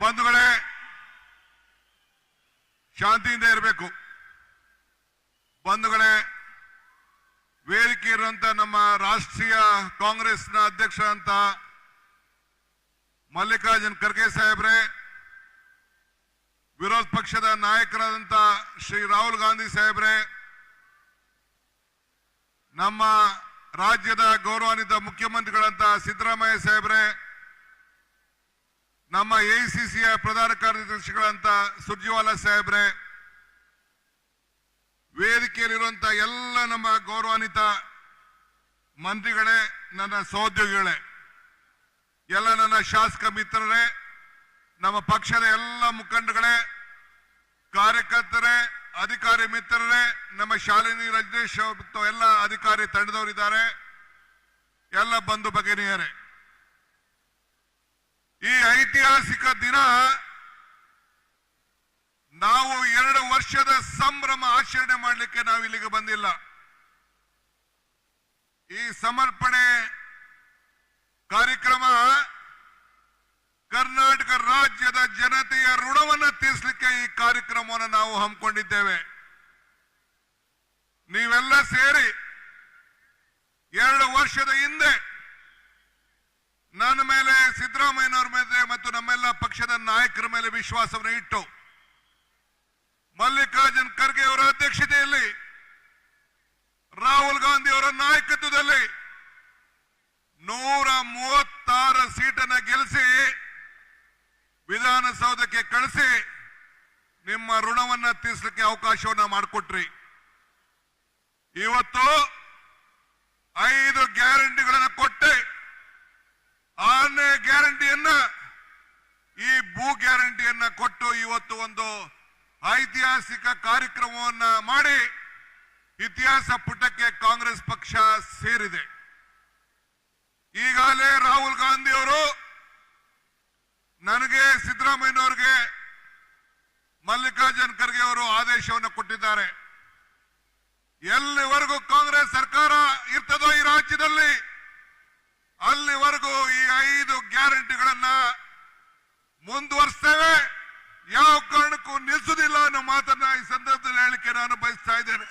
ಬಂಧುಗಳೇ, ಶಾಂತಿಯಿಂದ ಇರಬೇಕು. ಬಂಧುಗಳೇ, ವೇದಿಕೆ ಇರುವಂತ ನಮ್ಮ ರಾಷ್ಟ್ರೀಯ ಕಾಂಗ್ರೆಸ್ನ ಅಧ್ಯಕ್ಷ ಅಂತ ಮಲ್ಲಿಕಾರ್ಜುನ್ ಖರ್ಗೆ ಸಾಹೇಬ್ರೆ, ವಿರೋಧ ಪಕ್ಷದ ನಾಯಕರಾದಂತ ಶ್ರೀ ರಾಹುಲ್ ಗಾಂಧಿ ಸಾಹೇಬ್ರೆ, ನಮ್ಮ ರಾಜ್ಯದ ಗೌರವಾನ್ವಿತ ಮುಖ್ಯಮಂತ್ರಿಗಳಂತ ಸಿದ್ದರಾಮಯ್ಯ ಸಾಹೇಬ್ರೆ, ನಮ್ಮ ಎಐಸಿಸಿಯ ಪ್ರಧಾನ ಕಾರ್ಯದರ್ಶಿಗಳಂತ ಸುರ್ಜೇವಾಲಾ ಸಾಹೇಬ್ರೆ, ವೇದಿಕೆಯಲ್ಲಿರುವಂತಹ ಎಲ್ಲ ನಮ್ಮ ಗೌರವಾನ್ವಿತ ಮಂತ್ರಿಗಳೇ, ನನ್ನ ಸಹೋದ್ಯೋಗಿಗಳೇ, ಎಲ್ಲ ನನ್ನ ಶಾಸಕ ಮಿತ್ರರೇ, ನಮ್ಮ ಪಕ್ಷದ ಎಲ್ಲ ಮುಖಂಡಗಳೇ, ಕಾರ್ಯಕರ್ತರೇ, ಅಧಿಕಾರಿ ಮಿತ್ರರೇ, ನಮ್ಮ ಶಾಲಿನಿ ರಜನೀಶ್ ಮತ್ತು ಎಲ್ಲ ಅಧಿಕಾರಿ ತಂಡದವರಿದ್ದಾರೆ, ಎಲ್ಲ ಬಂಧು ಭಗಿನಿಯರೇ, ಈ ಐತಿಹಾಸಿಕ ದಿನ ನಾವು 2 ವರ್ಷದ ಸಂಭ್ರಮ ಆಚರಣೆ ಮಾಡಲಿಕ್ಕೆ ನಾವು ಇಲ್ಲಿಗೆ ಬಂದಿಲ್ಲ. ಈ ಸಮರ್ಪಣೆ ಕಾರ್ಯಕ್ರಮ ಕರ್ನಾಟಕ ರಾಜ್ಯದ ಜನತೆಯ ಋಣವನ್ನು ತೀರಿಸಲಿಕ್ಕೆ ಈ ಕಾರ್ಯಕ್ರಮವನ್ನು ನಾವು ಹಮ್ಮಿಕೊಂಡಿದ್ದೇವೆ. ನೀವೆಲ್ಲ ಸೇರಿ 2 ವರ್ಷದ ಹಿಂದೆ ನನ್ನ ಮೇಲೆ, ಸಿದ್ದರಾಮಯ್ಯನವರ ಮೇಲೆ ಮತ್ತು ನಮ್ಮೆಲ್ಲ ಪಕ್ಷದ ನಾಯಕರ ಮೇಲೆ ವಿಶ್ವಾಸವನ್ನು ಇಟ್ಟು ಮಲ್ಲಿಕಾರ್ಜುನ್ ಖರ್ಗೆ ಅವರ ಅಧ್ಯಕ್ಷತೆಯಲ್ಲಿ, ರಾಹುಲ್ ಗಾಂಧಿ ಅವರ ನಾಯಕತ್ವದಲ್ಲಿ 136 ಸೀಟನ್ನು ಗೆಲ್ಲಿಸಿ ವಿಧಾನಸೌಧಕ್ಕೆ ಕಳಿಸಿ ನಿಮ್ಮ ಋಣವನ್ನು ತೀರಿಸಲಿಕ್ಕೆ ಅವಕಾಶವನ್ನು ಮಾಡಿಕೊಟ್ರಿ. ಇವತ್ತು 5 ಗ್ಯಾರಂಟಿಗಳನ್ನು ಕೊಟ್ಟೆ, 6ನೇ ಗ್ಯಾರಂಟಿಯನ್ನ, ಈ ಭೂ ಗ್ಯಾರಂಟಿಯನ್ನ ಕೊಟ್ಟು ಇವತ್ತು ಒಂದು ಐತಿಹಾಸಿಕ ಕಾರ್ಯಕ್ರಮವನ್ನ ಮಾಡಿ ಇತಿಹಾಸ ಪುಟಕ್ಕೆ ಕಾಂಗ್ರೆಸ್ ಪಕ್ಷ ಸೇರಿದೆ. ಈಗಾಗಲೇ ರಾಹುಲ್ ಗಾಂಧಿ ಅವರು ನನಗೆ, ಸಿದ್ದರಾಮಯ್ಯನವರಿಗೆ, ಮಲ್ಲಿಕಾರ್ಜುನ್ ಖರ್ಗೆ ಅವರು ಆದೇಶವನ್ನು ಕೊಟ್ಟಿದ್ದಾರೆ. ಎಲ್ಲಿವರೆಗೂ ಕಾಂಗ್ರೆಸ್ ಸರ್ಕಾರ ಇರ್ತದೋ ಈ ರಾಜ್ಯದಲ್ಲಿ, ಅಲ್ಲಿವರೆಗೂ ಈ 5 ಗ್ಯಾರಂಟಿಗಳನ್ನ ಮುಂದುವರಿಸ್ತೇವೆ, ಯಾವ ಕಾರಣಕ್ಕೂ ನಿಲ್ಲಿಸುವುದಿಲ್ಲ ಅನ್ನೋ ಮಾತನ್ನ ಈ ಸಂದರ್ಭದಲ್ಲಿ ಹೇಳಿಕೆ ನಾನು ಬಯಸ್ತಾ ಇದ್ದೇನೆ.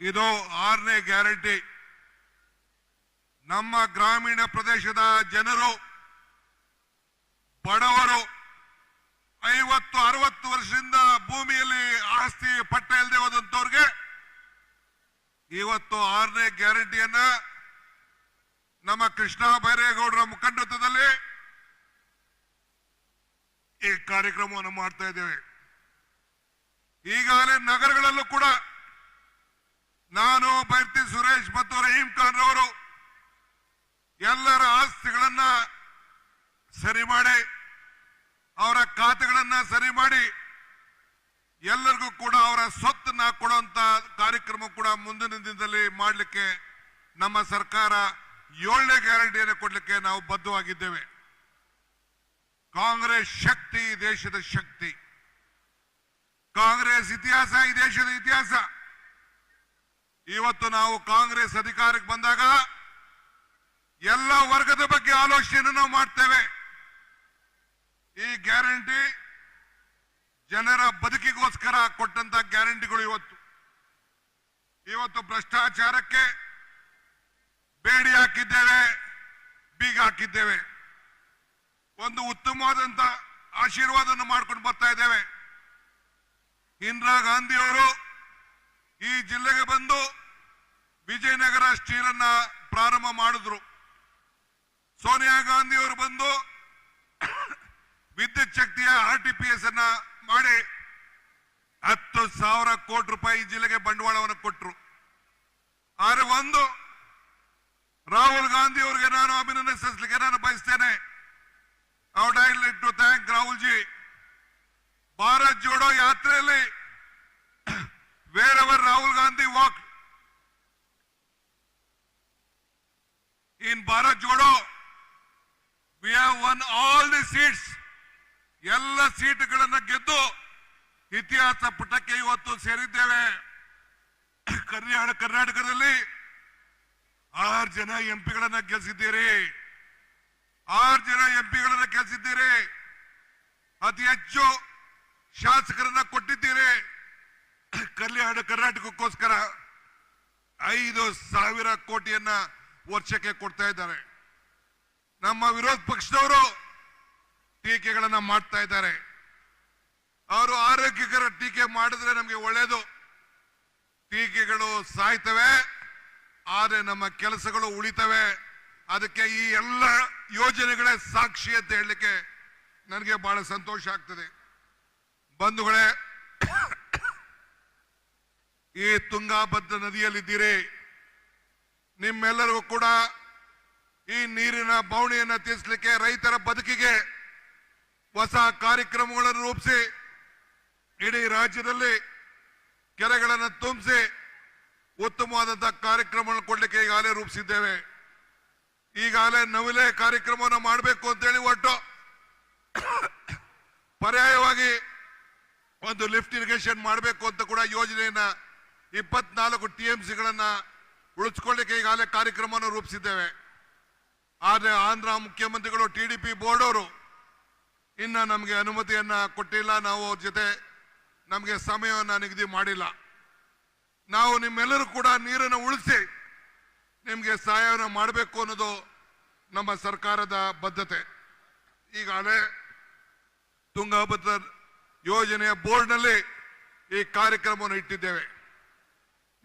ಇದು 6ನೇ ಗ್ಯಾರಂಟಿ. ನಮ್ಮ ಗ್ರಾಮೀಣ ಪ್ರದೇಶದ ಜನರು, ಬಡವರು, 50-60 ವರ್ಷದಿಂದ ಭೂಮಿಯಲ್ಲಿ ಆಸ್ತಿ ಪಟ್ಟ ಇಲ್ಲದೆ ಹೋದಂತವ್ರಿಗೆ ಇವತ್ತು 6ನೇ ಗ್ಯಾರಂಟಿಯನ್ನ ನಮ್ಮ ಕೃಷ್ಣ ಬೈರೇಗೌಡರ ಮುಖಂಡತ್ವದಲ್ಲಿ ಈ ಕಾರ್ಯಕ್ರಮವನ್ನು ಮಾಡ್ತಾ ಇದ್ದೇವೆ. ಈಗಾಗಲೇ ನಗರಗಳಲ್ಲೂ ಕೂಡ ನಾನು, ಬೈರ್ತಿ ಸುರೇಶ್ ಮತ್ತು ರಹೀಂ ಖಾನ್ ಅವರು ಎಲ್ಲರ ಆಸ್ತಿಗಳನ್ನ ಸರಿ ಮಾಡಿ, ಅವರ ಖಾತೆಗಳನ್ನ ಸರಿ ಮಾಡಿ, ಎಲ್ಲರಿಗೂ ಕೂಡ ಅವರ ಸ್ವತ್ತನ್ನ ಕೊಡುವಂತ ಕಾರ್ಯಕ್ರಮ ಕೂಡ ಮುಂದಿನ ದಿನದಲ್ಲಿ ಮಾಡಲಿಕ್ಕೆ ನಮ್ಮ ಸರ್ಕಾರ 7ನೇ ಗ್ಯಾರಂಟಿಯನ್ನು ಕೊಡಲಿಕ್ಕೆ ನಾವು ಬದ್ಧವಾಗಿದ್ದೇವೆ. ಕಾಂಗ್ರೆಸ್ ಶಕ್ತಿ ಈ ದೇಶದ ಶಕ್ತಿ, ಕಾಂಗ್ರೆಸ್ ಇತಿಹಾಸ ಈ ದೇಶದ ಇತಿಹಾಸ. ಇವತ್ತು ನಾವು ಕಾಂಗ್ರೆಸ್ ಅಧಿಕಾರಕ್ಕೆ ಬಂದಾಗ ಎಲ್ಲ ವರ್ಗದ ಬಗ್ಗೆ ಆಲೋಚನೆಯನ್ನು ನಾವು ಮಾಡ್ತೇವೆ. ಈ ಗ್ಯಾರಂಟಿ ಜನರ ಬದುಕಿಗೋಸ್ಕರ ಕೊಟ್ಟಂತ ಗ್ಯಾರಂಟಿಗಳು. ಇವತ್ತು ಭ್ರಷ್ಟಾಚಾರಕ್ಕೆ ಬೇಡಿ ಹಾಕಿದ್ದೇವೆ, ಬೀಗ ಹಾಕಿದ್ದೇವೆ. ಒಂದು ಉತ್ತಮವಾದಂತ ಆಶೀರ್ವಾದವನ್ನು ಮಾಡ್ಕೊಂಡು ಬರ್ತಾ ಇದ್ದೇವೆ. ಇಂದಿರಾ ಗಾಂಧಿ ಅವರು ಈ ಜಿಲ್ಲೆಗೆ ಬಂದು ವಿಜಯನಗರ ಸ್ಟೀಲ್ ಅನ್ನ ಪ್ರಾರಂಭ ಮಾಡಿದ್ರು. ಸೋನಿಯಾ ಗಾಂಧಿ ಅವರು ಬಂದು ವಿದ್ಯುತ್ ಶಕ್ತಿಯ RTPS ಅನ್ನ ಮಾಡಿ 10,000 ಕೋಟಿ ರೂಪಾಯಿ ಈ ಜಿಲ್ಲೆಗೆ ಬಂಡವಾಳವನ್ನು ಕೊಟ್ಟರು. ಆದರೆ ಒಂದು ರಾಹುಲ್ ಗಾಂಧಿ ಅವರಿಗೆ ನಾನು ಅಭಿನಂದನೆ ಸಲ್ಲಿಸಲಿಕ್ಕೆ ನಾನು ಬಯಸ್ತೇನೆ. I would like to thank Rahul ji. Bharat Jodo ಯಾತ್ರೆಯಲ್ಲಿ wherever Rahul Gandhi walked in Bharat Jodo, we have won all the seats. ಎಲ್ಲ ಸೀಟುಗಳನ್ನು ಗೆದ್ದು ಇತಿಹಾಸ ಪುಟಕ್ಕೆ ಇವತ್ತು ಸೇರಿದ್ದೇವೆ. ಕರ್ನಾಟಕದಲ್ಲಿ 6 ಜನ MP ಗಳನ್ನ ಗೆಲ್ಲಿಸಿದ್ದೀರಿ. 6 ಜನ ಎಂಪಿಗಳನ್ನ ಕೆಲಸಿದ್ದೀರಿ, ಅತಿ ಹೆಚ್ಚು ಶಾಸಕರನ್ನ ಕೊಟ್ಟಿದ್ದೀರಿ. ಕಲ್ಯಾಣ ಕರ್ನಾಟಕಕ್ಕೋಸ್ಕರ 5,000 ಕೋಟಿಯನ್ನ ವರ್ಷಕ್ಕೆ ಕೊಡ್ತಾ ಇದ್ದಾರೆ. ನಮ್ಮ ವಿರೋಧ ಪಕ್ಷದವರು ಟೀಕೆಗಳನ್ನ ಮಾಡ್ತಾ ಇದ್ದಾರೆ. ಅವರು ಆರೋಗ್ಯಕರ ಟೀಕೆ ಮಾಡಿದ್ರೆ ನಮಗೆ ಒಳ್ಳೇದು. ಟೀಕೆಗಳು ಸಾಯ್ತವೆ, ಆದರೆ ನಮ್ಮ ಕೆಲಸಗಳು ಉಳಿತವೆ. ಅದಕ್ಕೆ ಈ ಎಲ್ಲ ಯೋಜನೆಗಳೇ ಸಾಕ್ಷಿ ಅಂತ ಹೇಳಲಿಕ್ಕೆ ನನಗೆ ಬಹಳ ಸಂತೋಷ ಆಗ್ತದೆ. ಬಂಧುಗಳೇ, ಈ ತುಂಗಾಭದ್ರಾ ನದಿಯಲ್ಲಿದ್ದೀರಿ. ನಿಮ್ಮೆಲ್ಲರಿಗೂ ಕೂಡ ಈ ನೀರಿನ ಬವಣೆಯನ್ನು ತೀರಿಸಲಿಕ್ಕೆ, ರೈತರ ಬದುಕಿಗೆ ಹೊಸ ಕಾರ್ಯಕ್ರಮಗಳನ್ನು ರೂಪಿಸಿ ಇಡೀ ರಾಜ್ಯದಲ್ಲಿ ಕೆರೆಗಳನ್ನು ತುಂಬಿಸಿ ಉತ್ತಮವಾದಂತಹ ಕಾರ್ಯಕ್ರಮಗಳನ್ನು ಕೊಡಲಿಕ್ಕೆ ಈಗಾಗಲೇ ರೂಪಿಸಿದ್ದೇವೆ. ಈಗಾಗಲೇ ನವಿಲೆ ಕಾರ್ಯಕ್ರಮವನ್ನು ಮಾಡಬೇಕು ಅಂತೇಳಿ ಹೊರಟು ಪರ್ಯಾಯವಾಗಿ ಒಂದು ಲಿಫ್ಟ್ ಇರಿಗೇಷನ್ ಮಾಡಬೇಕು ಅಂತ ಕೂಡ ಯೋಜನೆಯನ್ನ 24 TMCಗಳನ್ನ ಉಳಿಸ್ಕೊಳ್ಳಿಕ್ಕೆ ಈಗಾಗಲೇ ಕಾರ್ಯಕ್ರಮವನ್ನು ರೂಪಿಸಿದ್ದೇವೆ. ಆದರೆ ಆಂಧ್ರ ಮುಖ್ಯಮಂತ್ರಿಗಳು TDP ಬೋರ್ಡ್ ಅವರು ಇನ್ನ ನಮಗೆ ಅನುಮತಿಯನ್ನ ಕೊಟ್ಟಿಲ್ಲ. ನಾವು ಅವ್ರ ಜೊತೆ ನಮಗೆ ಸಮಯವನ್ನು ನಿಗದಿ ಮಾಡಿಲ್ಲ. ನಾವು ನಿಮ್ಮೆಲ್ಲರೂ ಕೂಡ ನೀರನ್ನು ಉಳಿಸಿ ನಿಮಗೆ ಸಹಾಯವನ್ನು ಮಾಡಬೇಕು ಅನ್ನೋದು ನಮ್ಮ ಸರ್ಕಾರದ ಬದ್ಧತೆ. ಈಗಾಗಲೇ ತುಂಗಭದ್ರಾ ಯೋಜನೆಯ ಬೋರ್ಡ್ನಲ್ಲಿ ಈ ಕಾರ್ಯಕ್ರಮವನ್ನು ಇಟ್ಟಿದ್ದೇವೆ.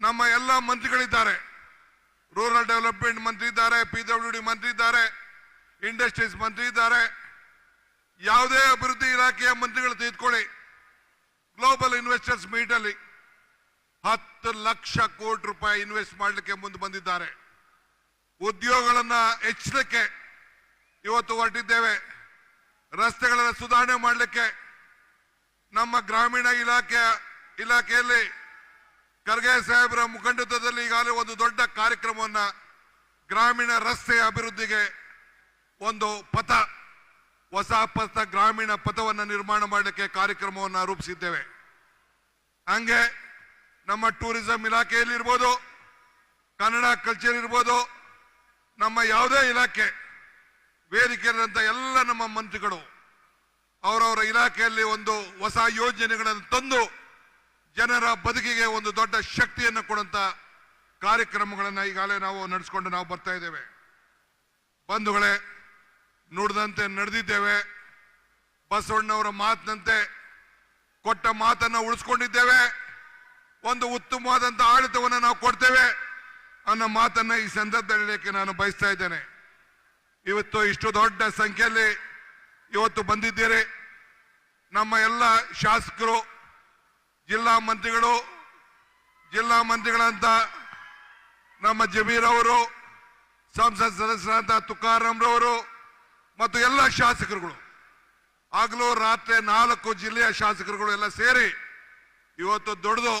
ನಮ್ಮ ಎಲ್ಲ ಮಂತ್ರಿಗಳಿದ್ದಾರೆ. ರೂರಲ್ ಡೆವಲಪ್ಮೆಂಟ್ ಮಂತ್ರಿ ಇದ್ದಾರೆ, PWD ಮಂತ್ರಿ ಇದ್ದಾರೆ, ಇಂಡಸ್ಟ್ರೀಸ್ ಮಂತ್ರಿ ಇದ್ದಾರೆ. ಯಾವುದೇ ಅಭಿವೃದ್ಧಿ ಇಲಾಖೆಯ ಮಂತ್ರಿಗಳು ತೆಗೆದುಕೊಳ್ಳಿ, ಗ್ಲೋಬಲ್ ಇನ್ವೆಸ್ಟರ್ಸ್ ಮೀಟ್ ಅಲ್ಲಿ 10 ಲಕ್ಷ ಕೋಟಿ ರೂಪಾಯಿ ಇನ್ವೆಸ್ಟ್ ಮಾಡಲಿಕ್ಕೆ ಮುಂದೆ ಬಂದಿದ್ದಾರೆ. ಉದ್ಯೋಗಗಳನ್ನ ಹೆಚ್ಚಲಿಕ್ಕೆ ಇವತ್ತು ಹೊರಟಿದ್ದೇವೆ. ರಸ್ತೆಗಳನ್ನು ಸುಧಾರಣೆ ಮಾಡಲಿಕ್ಕೆ ನಮ್ಮ ಗ್ರಾಮೀಣ ಇಲಾಖೆಯಲ್ಲಿ ಖರ್ಗೆ ಸಾಹೇಬರ ಮುಖಂಡತ್ವದಲ್ಲಿ ಈಗಾಗಲೇ ಒಂದು ದೊಡ್ಡ ಕಾರ್ಯಕ್ರಮವನ್ನ ಗ್ರಾಮೀಣ ರಸ್ತೆಯ ಅಭಿವೃದ್ಧಿಗೆ ಒಂದು ಪಥ, ಹೊಸ ಪಥ, ಗ್ರಾಮೀಣ ಪಥವನ್ನು ನಿರ್ಮಾಣ ಮಾಡಲಿಕ್ಕೆ ಕಾರ್ಯಕ್ರಮವನ್ನು ರೂಪಿಸಿದ್ದೇವೆ. ಹಂಗೆ ನಮ್ಮ ಟೂರಿಸಂ ಇಲಾಖೆಯಲ್ಲಿ ಇರ್ಬೋದು, ಕನ್ನಡ ಕಲ್ಚರ್ ಇರ್ಬೋದು, ನಮ್ಮ ಯಾವುದೇ ಇಲಾಖೆ ವೇದಿಕೆಯಲ್ಲಿರುವಂತ ಎಲ್ಲ ನಮ್ಮ ಮಂತ್ರಿಗಳು ಅವರವರ ಇಲಾಖೆಯಲ್ಲಿ ಒಂದು ಹೊಸ ಯೋಜನೆಗಳನ್ನು ತಂದು ಜನರ ಬದುಕಿಗೆ ಒಂದು ದೊಡ್ಡ ಶಕ್ತಿಯನ್ನು ಕೊಡುವಂತ ಕಾರ್ಯಕ್ರಮಗಳನ್ನು ಈಗಾಗಲೇ ನಾವು ನಡೆಸಿಕೊಂಡು ನಾವು ಬರ್ತಾ ಇದ್ದೇವೆ. ಬಂಧುಗಳೇ, ನುಡಿದಂತೆ ನಡೆದಿದ್ದೇವೆ. ಬಸವಣ್ಣವರ ಮಾತಿನಂತೆ ಕೊಟ್ಟ ಮಾತನ್ನು ಉಳಿಸ್ಕೊಂಡಿದ್ದೇವೆ. ಒಂದು ಉತ್ತಮವಾದಂತ ಆಡಳಿತವನ್ನು ನಾವು ಕೊಡ್ತೇವೆ ಅನ್ನೋ ಮಾತನ್ನ ಈ ಸಂದರ್ಭದಲ್ಲಿ ನಾನು ಬಯಸ್ತಾ ಇದ್ದೇನೆ. ಇವತ್ತು ಇಷ್ಟು ದೊಡ್ಡ ಸಂಖ್ಯೆಯಲ್ಲಿ ಇವತ್ತು ಬಂದಿದ್ದೀರಿ. ನಮ್ಮ ಎಲ್ಲ ಶಾಸಕರು, ಜಿಲ್ಲಾ ಮಂತ್ರಿಗಳಂತ ನಮ್ಮ ಜಮೀರ್ ಅವರು, ಸಂಸತ್ ಸದಸ್ಯರಾದ ತುಕಾರಾಮ್ ರವರು ಮತ್ತು ಎಲ್ಲ ಶಾಸಕರುಗಳು, ಆಗಲೂ ರಾತ್ರಿ 4 ಜಿಲ್ಲೆಯ ಶಾಸಕರುಗಳು ಎಲ್ಲ ಸೇರಿ ಇವತ್ತು ದುಡಿದು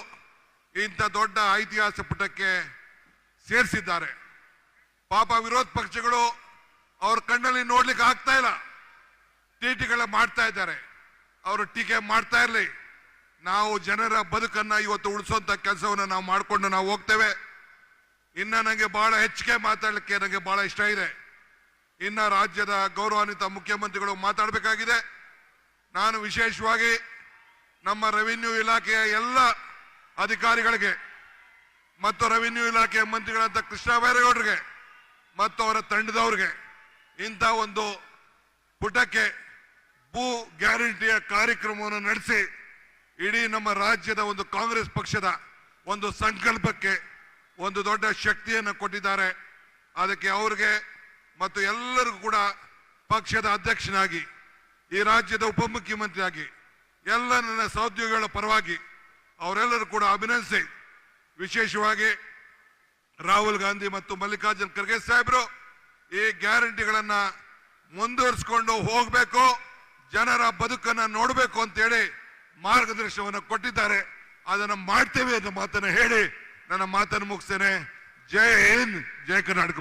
ಇಂಥ ದೊಡ್ಡ ಐತಿಹಾಸಿಕ ಪುಟಕ್ಕೆ ಸೇರಿಸಿದ್ದಾರೆ. ಪಾಪ ವಿರೋಧ ಪಕ್ಷಗಳು ಅವ್ರ ಕಣ್ಣಲ್ಲಿ ನೋಡ್ಲಿಕ್ಕೆ ಆಗ್ತಾ ಇಲ್ಲ, ಟೀಕೆಗಳ ಮಾಡ್ತಾ ಇದ್ದಾರೆ. ಅವರು ಟೀಕೆ ಮಾಡ್ತಾ ಇರಲಿ, ನಾವು ಜನರ ಬದುಕನ್ನ ಇವತ್ತು ಉಳಿಸುವಂತ ಕೆಲಸವನ್ನು ನಾವು ಮಾಡಿಕೊಂಡು ನಾವು ಹೋಗ್ತೇವೆ. ಇನ್ನ ನನಗೆ ಬಹಳ ಹೆಚ್ಚಿಗೆ ಮಾತಾಡಲಿಕ್ಕೆ ನನಗೆ ಬಹಳ ಇಷ್ಟ ಇದೆ. ಇನ್ನ ರಾಜ್ಯದ ಗೌರವಾನ್ವಿತ ಮುಖ್ಯಮಂತ್ರಿಗಳು ಮಾತಾಡಬೇಕಾಗಿದೆ. ನಾನು ವಿಶೇಷವಾಗಿ ನಮ್ಮ ರೆವಿನ್ಯೂ ಇಲಾಖೆಯ ಎಲ್ಲ ಅಧಿಕಾರಿಗಳಿಗೆ ಮತ್ತು ರೆವಿನ್ಯೂ ಇಲಾಖೆಯ ಮಂತ್ರಿಗಳಾದ ಕೃಷ್ಣ ಬೈರೇಗೌಡರಿಗೆ ಮತ್ತು ಅವರ ತಂಡದವರಿಗೆ ಇಂಥ ಒಂದು ಪುಟಕ್ಕೆ ಭೂ ಗ್ಯಾರಂಟಿಯ ಕಾರ್ಯಕ್ರಮವನ್ನು ನಡೆಸಿ ಇಡೀ ನಮ್ಮ ರಾಜ್ಯದ ಒಂದು ಕಾಂಗ್ರೆಸ್ ಪಕ್ಷದ ಒಂದು ಸಂಕಲ್ಪಕ್ಕೆ ಒಂದು ದೊಡ್ಡ ಶಕ್ತಿಯನ್ನು ಕೊಟ್ಟಿದ್ದಾರೆ. ಅದಕ್ಕೆ ಅವರಿಗೆ ಮತ್ತು ಎಲ್ಲರಿಗೂ ಕೂಡ ಪಕ್ಷದ ಅಧ್ಯಕ್ಷನಾಗಿ, ಈ ರಾಜ್ಯದ ಉಪಮುಖ್ಯಮಂತ್ರಿಯಾಗಿ, ಎಲ್ಲ ನನ್ನ ಸಹೋದ್ಯೋಗಿಗಳ ಪರವಾಗಿ ಅವರೆಲ್ಲರೂ ಕೂಡ ಅಭಿನಂದಿಸಿ, ವಿಶೇಷವಾಗಿ ರಾಹುಲ್ ಗಾಂಧಿ ಮತ್ತು ಮಲ್ಲಿಕಾರ್ಜುನ್ ಖರ್ಗೆ ಸಾಹೇಬರು ಈ ಗ್ಯಾರಂಟಿಗಳನ್ನ ಮುಂದುವರಿಸಿಕೊಂಡು ಹೋಗಬೇಕು, ಜನರ ಬದುಕನ್ನ ನೋಡಬೇಕು ಅಂತೇಳಿ ಮಾರ್ಗದರ್ಶನವನ್ನು ಕೊಟ್ಟಿದ್ದಾರೆ. ಅದನ್ನು ಮಾಡ್ತೇವೆ ಅನ್ನೋ ಮಾತನ್ನು ಹೇಳಿ ನನ್ನ ಮಾತನ್ನು ಮುಗಿಸ್ತೇನೆ. ಜೈ ಹಿಂದ್, ಜೈ ಕರ್ನಾಟಕ.